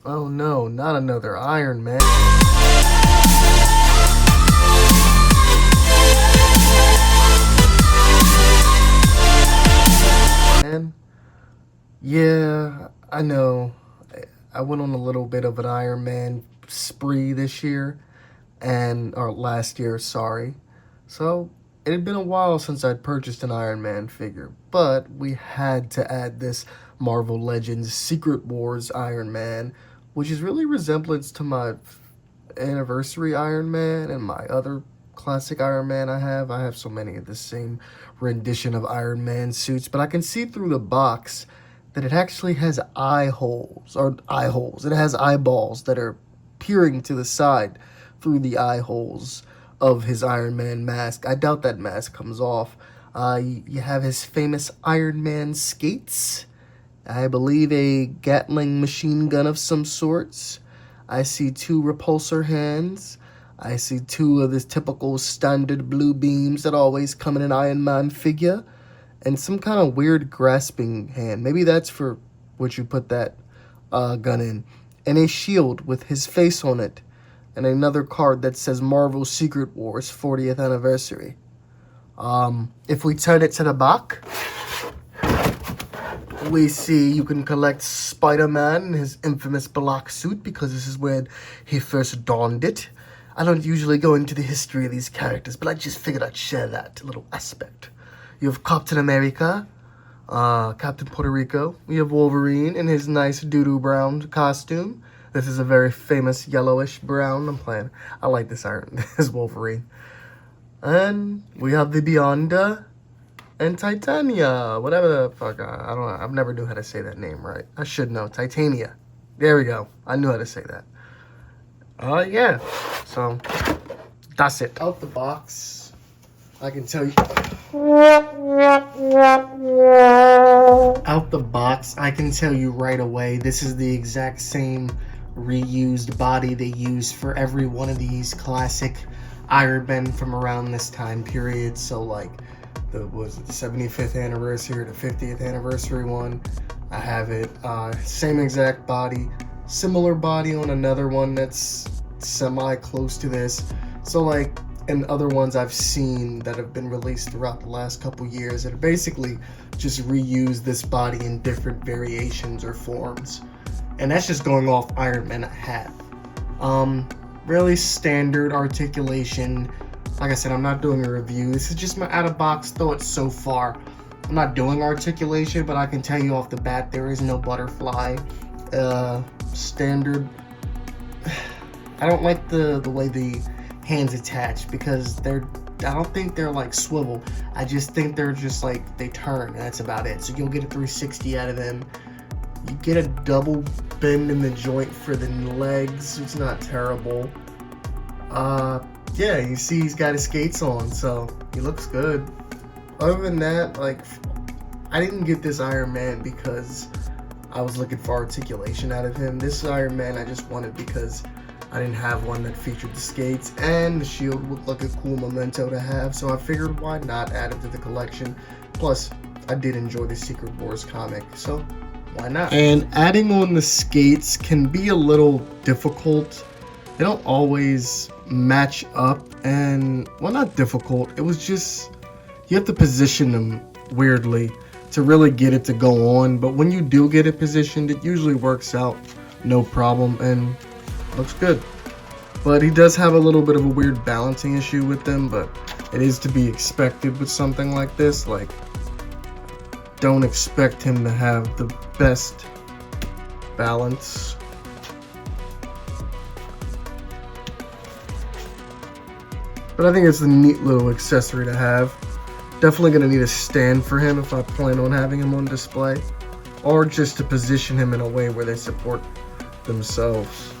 Oh no, not another Iron Man. And yeah, I know. I went on a little bit of an Iron Man spree this year, or last year, sorry. So it had been a while since I'd purchased an Iron Man figure, but we had to add this Marvel Legends Secret Wars Iron Man, which is really resemblance to my anniversary Iron Man and my other classic Iron Man I have. I have so many of the same rendition of Iron Man suits, but I can see through the box that it actually has eye holes, or eye holes. It has eyeballs that are peering to the side through the eye holes of his Iron Man mask. I doubt that mask comes off. You have his famous Iron Man skates. I believe a Gatling machine gun of some sorts. I see two repulsor hands. I see two of the typical standard blue beams that always come in an Iron Man figure. And some kind of weird grasping hand. Maybe that's for what you put that gun in. And a shield with his face on it. And another card that says Marvel Secret Wars 40th Anniversary. If we turn it to the back, we see you can collect Spider-Man in his infamous black suit because this is when he first donned it. I don't usually go into the history of these characters, but I just figured I'd share that little aspect. You have Captain America, Captain Puerto Rico. We have Wolverine in his nice doo-doo brown costume. This is a very famous yellowish brown. I'm playing. I like this this Wolverine. And we have the Beyonda and Titania. Whatever the fuck. I don't know. I've never knew how to say that name right. I should know. Titania. There we go. I knew how to say that. Yeah. So, that's it. Out the box, I can tell you. Out the box, I can tell you right away, this is the exact same reused body they use for every one of these classic Iron Men from around this time period. So like the 75th anniversary or the 50th anniversary one, I have it. Same exact body, similar body on another one that's semi close to this. So like, and other ones I've seen that have been released throughout the last couple years that basically just reuse this body in different variations or forms. And that's just going off Iron Man I have. Really standard articulation. Like I said, I'm not doing a review. This is just my out-of-box thoughts so far. I'm not doing articulation, but I can tell you off the bat, there is no butterfly. Standard. I don't like the way the hands attach because I don't think they're like swivel. I just think they're just like they turn, and that's about it. So you'll get a 360 out of them. You get a double bend in the joint for the legs. It's not terrible. Yeah, you see he's got his skates on, so he looks good. Other than that, like, I didn't get this Iron Man because I was looking for articulation out of him. This Iron Man I just wanted because I didn't have one that featured the skates, and the shield looked like a cool memento to have, so I figured why not add it to the collection. Plus, I did enjoy the Secret Wars comic, so why not? And adding on the skates can be a little difficult. They don't always match up, and, well, not difficult. It was just, you have to position them weirdly to really get it to go on, but when you do get it positioned, it usually works out no problem, and looks good. But he does have a little bit of a weird balancing issue with them, but it is to be expected with something like this. Like, don't expect him to have the best balance. But I think it's a neat little accessory to have. Definitely going to need a stand for him if I plan on having him on display, or just to position him in a way where they support themselves.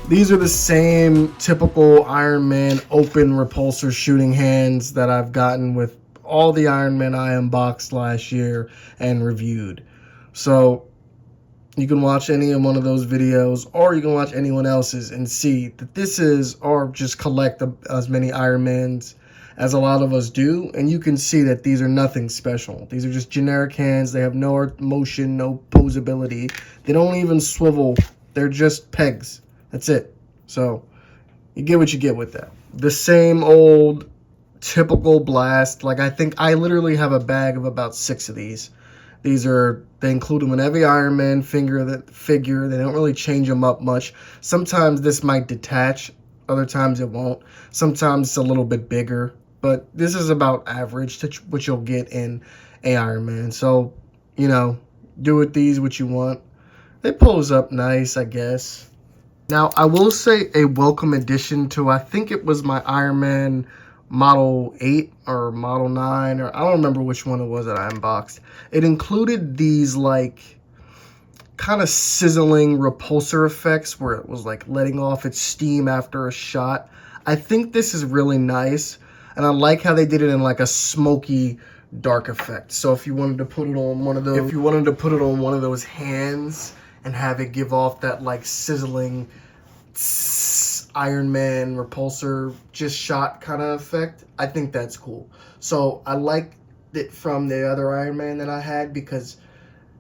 These are the same typical Iron Man open repulsor shooting hands that I've gotten with all the Iron Man I unboxed last year and reviewed. So you can watch any one of those videos, or you can watch anyone else's and see that this is, or just collect as many Iron Mans as a lot of us do, and you can see that these are nothing special. These are just generic hands. They have no motion, no posability. They don't even swivel They're just pegs. That's it. So you get what you get with that. The same old typical blast. Like, I think I literally have a bag of about 6 of these. They include them in every Iron Man figure. They don't really change them up much. Sometimes this might detach, other times it won't. Sometimes it's a little bit bigger, but this is about average to what you'll get in a Iron Man. So, you know, do with these what you want. They pose up nice, I guess. Now, I will say a welcome addition to, I think it was my Iron Man Model 8 or Model 9, or I don't remember which one it was that I unboxed. It included these, like, kind of sizzling repulsor effects where it was, like, letting off its steam after a shot. I think this is really nice, and I like how they did it in, like, a smoky, dark effect. So if you wanted to put it on one of those hands and have it give off that, like, sizzling Iron Man repulsor just shot kind of effect, I think that's cool. So I like it from the other Iron Man that I had because,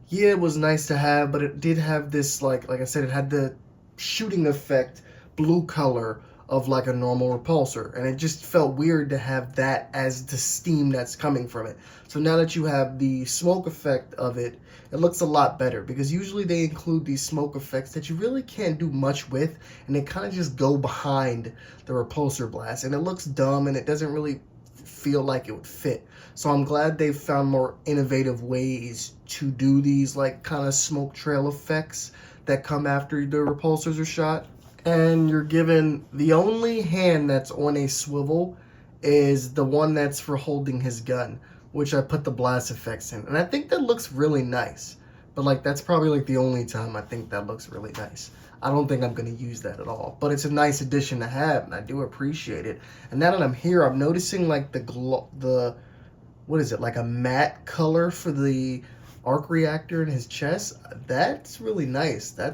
yeah, it was nice to have, but it did have this, like I said, it had the shooting effect, blue color of like a normal repulsor, and it just felt weird to have that as the steam that's coming from it. So now that you have the smoke effect of it, it looks a lot better, because usually they include these smoke effects that you really can't do much with, and they kind of just go behind the repulsor blast, and it looks dumb, and it doesn't really feel like it would fit. So I'm glad they found more innovative ways to do these like kind of smoke trail effects that come after the repulsors are shot. And you're given the only hand that's on a swivel is the one that's for holding his gun, which I put the blast effects in. And I think that looks really nice. But like, that's probably like the only time I think that looks really nice. I don't think I'm going to use that at all. But it's a nice addition to have, and I do appreciate it. And now that I'm here, I'm noticing like the what is it, like a matte color for the arc reactor in his chest. That's really nice. I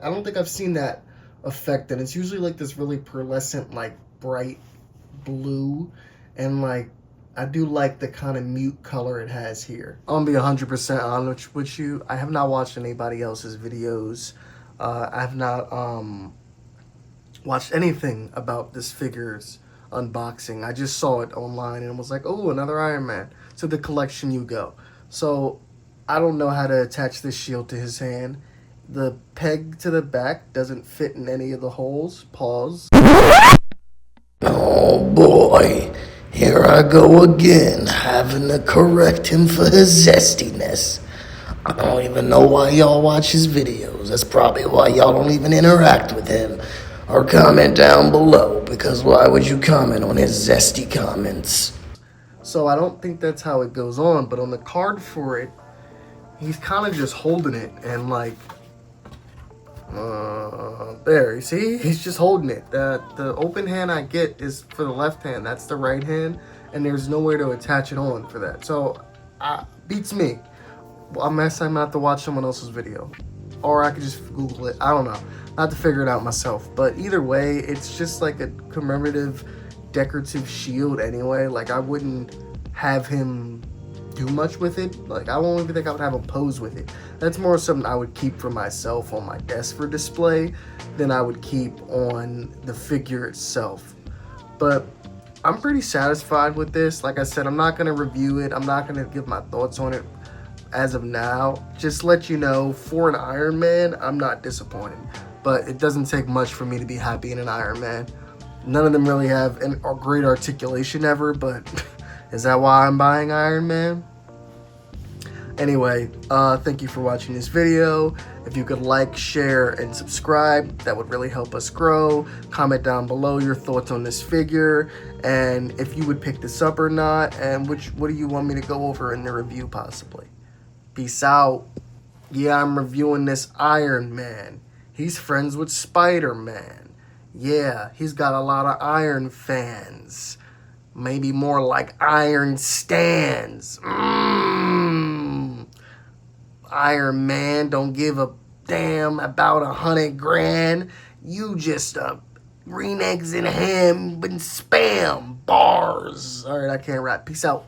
don't think I've seen that effect, and it's usually like this really pearlescent, like bright blue, and like I do like the kind of mute color it has here. I'm gonna be 100% honest with you. I have not watched anybody else's videos. I have not watched anything about this figure's unboxing. I just saw it online and was like, oh, another Iron Man. To the collection you go. So I don't know how to attach this shield to his hand. The peg to the back doesn't fit in any of the holes. Pause. Oh boy, here I go again, having to correct him for his zestiness. I don't even know why y'all watch his videos. That's probably why y'all don't even interact with him or comment down below, because why would you comment on his zesty comments? So I don't think that's how it goes on, but on the card for it, he's kind of just holding it and like, there, you see? He's just holding it. The open hand I get is for the left hand. That's the right hand, and there's nowhere to attach it on for that. So, beats me. Well, I'm gonna have to watch someone else's video, or I could just Google it. I don't know. I have to figure it out myself. But either way, it's just like a commemorative, decorative shield anyway. Like, I wouldn't have him do much with it. Like, I don't even think I would have him pose with it. That's more something I would keep for myself on my desk for display than I would keep on the figure itself. But I'm pretty satisfied with this. Like I said, I'm not going to review it. I'm not going to give my thoughts on it as of now. Just let you know, for an Iron Man, I'm not disappointed. But it doesn't take much for me to be happy in an Iron Man. None of them really have a great articulation ever, but is that why I'm buying Iron Man? Anyway, thank you for watching this video. If you could like, share, and subscribe, that would really help us grow. Comment down below your thoughts on this figure, and if you would pick this up or not, and what do you want me to go over in the review possibly. Peace out. Yeah, I'm reviewing this Iron Man. He's friends with Spider-Man. Yeah, he's got a lot of Iron fans. Maybe more like Iron stands. Iron Man don't give a damn about 100 grand. You just green eggs and ham and spam bars. All right, I can't rap. Peace out.